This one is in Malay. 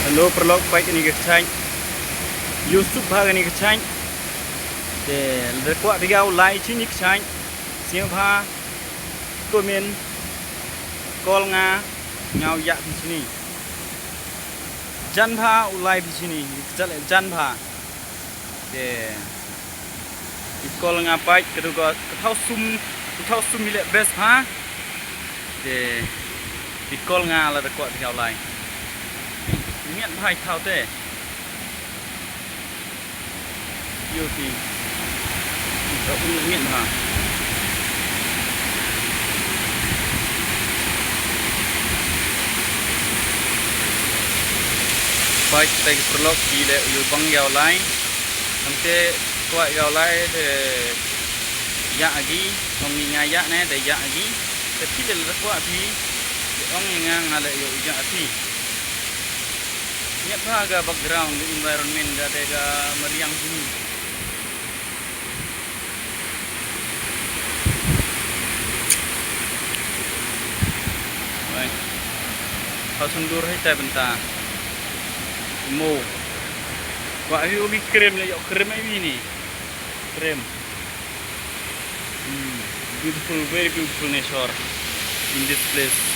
Hello perlok baik ini kecang YouTube bhag ini kecang de lekwa bigau lai chi ni kecang siang pha komen kol nga ngau ya di sini jan pha ulai di sini kecal jan pha de kol nga pai kedua thau sum mile best pha de kol nga la lekwa bigau lai miệng hai thao tê yêu thì miệng hả baik tay perlok di le yêu bang yau lai nanti kuat yau lai de ya lagi ông ngai ya ne de ya lagi tapi le kuat thì ông ngang ngale yêu ya thì nya aga background environment da tega meriang sini baik kau sundur hai tai benta mo wa ayu bi krem le yo krem ai ni krem beautiful, very beautiful nature in this place.